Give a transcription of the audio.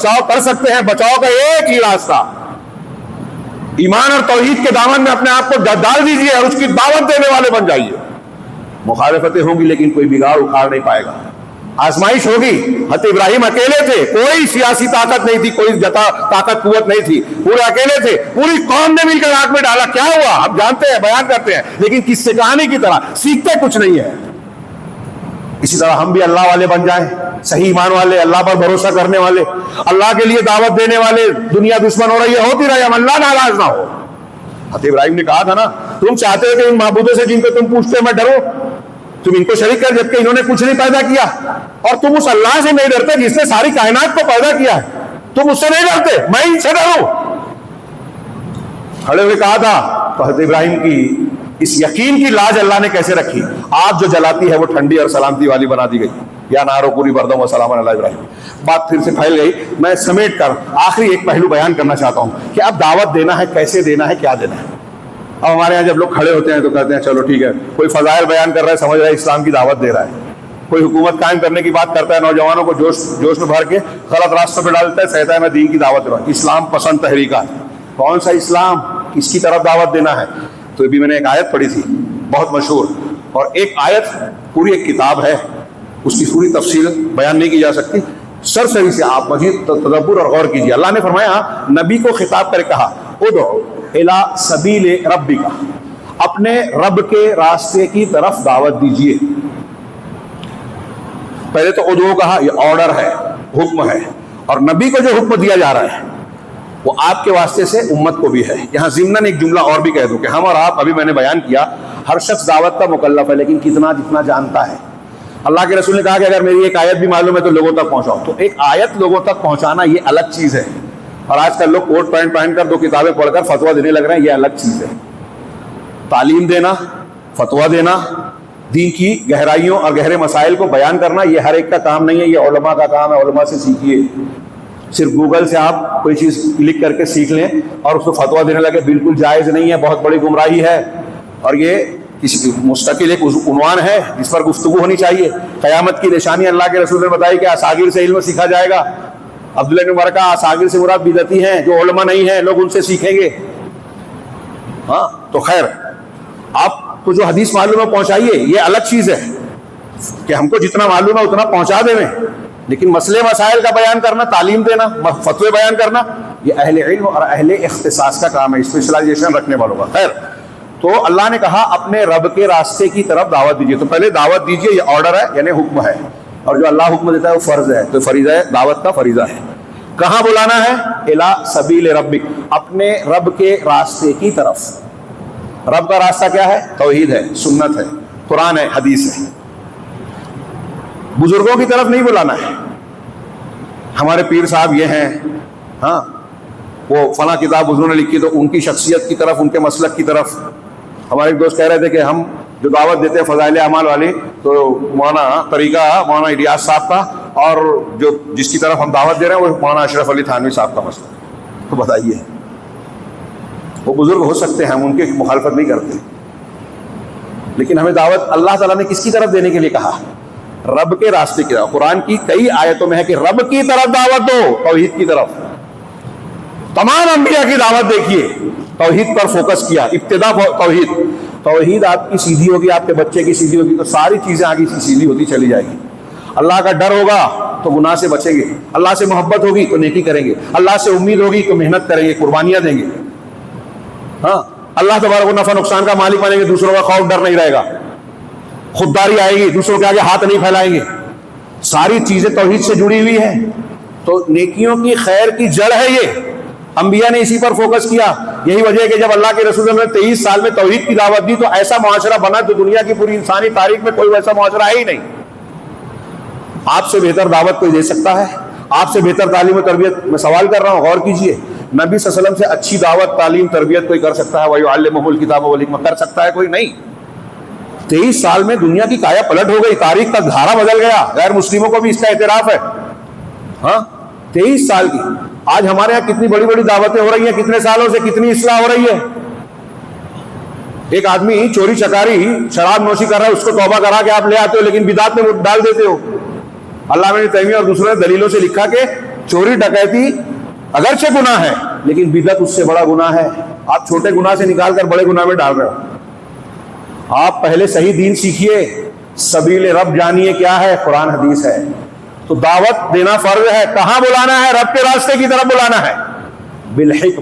بچاؤ کر سکتے ہیں. بچاؤ کا ایک ہی راستہ، ایمان اور توحید کے دامن میں اپنے آپ کو ڈال دیجیے اور اس کی دعوت دینے والے بن جائیے. مخالفتیں ہوں گی لیکن کوئی بگاڑ اکھاڑ نہیں پائے گا. آزمائش ہوگی. حضرت ابراہیم اکیلے تھے، کوئی سیاسی طاقت نہیں تھی، کوئی طاقت قوت نہیں تھی، پورے اکیلے تھے. پوری قوم نے مل کر آگ میں ڈالا. کیا ہوا ہم جانتے ہیں، بیان کرتے ہیں، لیکن کس سے کہانی کی طرح سیکھتے کچھ نہیں ہے. اسی طرح ہم بھی اللہ والے بن جائیں، صحیح ایمان والے، اللہ پر بھروسہ کرنے والے، اللہ کے لیے دعوت دینے والے. دنیا دشمن ہو رہی ہے، ہوتی رہے، ہم اللہ ناراض نہ ہو. حضرت ابراہیم نے کہا تھا نا، تم چاہتے ہو کہ ان معبودوں سے جن کو تم پوچھتے میں ڈرو، تم ان کو شریک کر، جبکہ انہوں نے کچھ نہیں پیدا کیا. اور تم اس اللہ سے نہیں ڈرتے جس نے ساری کائنات کو پیدا کیا ہے. تم اس سے نہیں ڈرتے، میں ان سے ڈروں. کھڑے ہوئے کہا تھا. تو حضرت ابراہیم کی اس یقین کی لاج اللہ نے کیسے رکھی. آگ جو جلاتی ہے وہ ٹھنڈی اور سلامتی والی بنا دی گئی. یا نارو پوری بردم و سلام علی ابراہیم. بات پھر سے پھیل گئی. میں سمیٹ کر آخری ایک پہلو بیان کرنا چاہتا ہوں کہ اب دعوت دینا ہے، کیسے دینا ہے، کیا دینا ہے. اب ہمارے یہاں جب لوگ کھڑے ہوتے ہیں تو کہتے ہیں چلو ٹھیک ہے، کوئی فضائل بیان کر رہا ہے، سمجھ رہا ہے اسلام کی دعوت دے رہا ہے. کوئی حکومت قائم کرنے کی بات کرتا ہے، نوجوانوں کو جوش میں بھر کے غلط راستوں پہ ڈالتا ہے، کہتا ہے میں دین کی دعوت دے رہا ہوں، اسلام پسند تحریکات. کون سا اسلام، کس کی طرف دعوت دینا ہے؟ تو ابھی میں نے ایک آیت پڑھی تھی بہت مشہور، اور ایک آیت پوری ایک کتاب ہے، اس کی پوری تفصیل بیان نہیں کی جا سکتی. سرسری سے آپ مزید تدبر اور غور کیجیے. اللہ نے فرمایا، نبی کو خطاب کر کہا، ادعو الی سبیل ربک، اپنے رب کے راستے کی طرف دعوت دیجیے. پہلے تو ادعو کہا، یہ آرڈر ہے، حکم ہے، اور نبی کو جو حکم دیا جا رہا ہے وہ آپ کے واسطے سے امت کو بھی ہے. یہاں ضمناً ایک جملہ اور بھی کہہ دوں کہ ہم اور آپ، ابھی میں نے بیان کیا، ہر شخص دعوت کا مکلف ہے، لیکن کتنا جتنا جانتا ہے. اللہ کے رسول نے کہا کہ اگر میری ایک آیت بھی معلوم ہے تو لوگوں تک پہنچاؤ. تو ایک آیت لوگوں تک پہنچانا یہ الگ چیز ہے. اور آج کل لوگ کوٹ پینٹ پہن کر 2 کتابیں پڑھ کر فتویٰ دینے لگ رہے ہیں، یہ الگ چیز ہے. تعلیم دینا، فتویٰ دینا، دین کی گہرائیوں اور گہرے مسائل کو بیان کرنا، یہ ہر ایک کا کام نہیں ہے، یہ علماء کا کام ہے. علماء سے سیکھیے. صرف گوگل سے آپ کوئی چیز کلک کر کے سیکھ لیں اور اس کو فتویٰ دینے لگے، بالکل جائز نہیں ہے، بہت بڑی گمراہی ہے. اور یہ مستقل ایک عنوان ہے جس پر گفتگو ہونی چاہیے. قیامت کی نشانی اللہ کے رسول نے بتائی کہ اساغیر سے علم سیکھا جائے گا. عبداللہ بن عمر کا اساغیر سے مراد بدعتی ہیں جو علماء نہیں ہیں، لوگ ان سے سیکھیں گے. ہاں تو خیر، آپ کو جو حدیث معلوم ہے پہنچائیے، یہ الگ چیز ہے کہ ہم کو جتنا معلوم ہے اتنا پہنچا دیں. لیکن مسئلے مسائل کا بیان کرنا، تعلیم دینا، فتوے بیان کرنا، یہ اہل علم اور اہل اختصاص کا کام ہے، اسپیشلائزیشن رکھنے والوں کا. خیر، تو اللہ نے کہا اپنے رب کے راستے کی طرف دعوت دیجیے. تو پہلے دعوت دیجیے، یہ آرڈر ہے، یعنی حکم ہے، اور جو اللہ حکم دیتا ہے وہ فرض ہے. تو فریضہ ہے، دعوت کا فریضہ ہے. کہاں بلانا ہے؟ الی سبیل ربک، اپنے رب کے راستے کی طرف. رب کا راستہ کیا ہے؟ توحید ہے، سنت ہے، قرآن ہے، حدیث ہے. بزرگوں کی طرف نہیں بلانا ہے. ہمارے پیر صاحب یہ ہیں، ہاں وہ فلاں کتاب بزرگوں نے لکھی تو ان کی شخصیت کی طرف، ان کے مسلک کی طرف. ہمارے ایک دوست کہہ رہے تھے کہ ہم جو دعوت دیتے ہیں فضائل اعمال والی، تو مولانا طریقہ مولانا الیاس صاحب کا، اور جو جس کی طرف ہم دعوت دے رہے ہیں وہ مولانا اشرف علی تھانوی صاحب کا مسئلہ. تو بتائیے، وہ بزرگ ہو سکتے ہیں، ہم ان کی مخالفت نہیں کرتے، لیکن ہمیں دعوت اللہ تعالیٰ نے کس کی طرف دینے کے لیے کہا؟ رب کے راستے کی طرف. قرآن کی کئی آیتوں میں ہے کہ رب کی طرف دعوت دو، توحید کی طرف. تمام انبیاء کی دعوت دیکھیے، توحید پر فوکس کیا. ابتدا توحید. توحید آپ کی سیدھی ہوگی، آپ کے بچے کی سیدھی ہوگی، تو ساری چیزیں آگے سے سیدھی ہوتی چلی جائے گی. اللہ کا ڈر ہوگا تو گناہ سے بچیں گے، اللہ سے محبت ہوگی تو نیکی کریں گے، اللہ سے امید ہوگی تو محنت کریں گے، قربانیاں دیں گے. ہاں، اللہ تبارک و نفع نقصان کا مالک بنیں گے، دوسروں کا خوف ڈر نہیں رہے گا، خودداری آئے گی، دوسروں کے آگے ہاتھ نہیں پھیلائیں گے. ساری چیزیں توحید سے جڑی ہوئی ہیں. تو نیکیوں کی، خیر کی جڑ ہے یہ. انبیاء نے اسی پر فوکس کیا. یہی وجہ ہے کہ جب اللہ کے رسول نے 23 سال میں توحید کی دعوت دی تو ایسا معاشرہ بنا جو دنیا کی پوری انسانی تاریخ میں کوئی ویسا معاشرہ ہے ہی نہیں. آپ سے بہتر دعوت کوئی دے سکتا ہے؟ آپ سے بہتر تعلیم و تربیت؟ میں سوال کر رہا ہوں، غور کیجئے. نبی صلی اللہ علیہ وسلم سے اچھی دعوت، تعلیم، تربیت کوئی کر سکتا ہے؟ وَيُعَلِّمُهُ الْكِتَابَ وَالْحِكْمَةَ کر سکتا ہے کوئی؟ نہیں. 23 سال میں دنیا کی کایا پلٹ ہو گئی، تاریخ کا دھارا بدل گیا. غیر مسلموں کو بھی اس کا اعتراف ہے. ہاں، 23 سال کی. آج ہمارے یہاں کتنی بڑی بڑی دعوتیں ہو رہی ہیں، کتنے سالوں سے کتنی اصلاح ہو رہی ہے. ایک آدمی چوری چکاری، شراب نوشی کر رہا ہے، اس کو توبہ کرا کے آپ لے آتے ہو، لیکن بدعت میں ڈال دیتے ہو. علامہ ابن تیمیہ اور دوسروں نے دلیلوں سے لکھا کہ چوری ڈکیتی اگرچہ گناہ ہے لیکن بدعت اس سے بڑا گناہ ہے. آپ چھوٹے گناہ سے نکال کر بڑے گناہ میں ڈال رہے ہو. آپ پہلے صحیح دین سیکھیے, سبیل رب جانیے کیا ہے, قرآن حدیث ہے. تو دعوت دینا فرض ہے. کہاں بلانا ہے؟ رب کے راستے کی طرف بلانا ہے, بالحکمہ.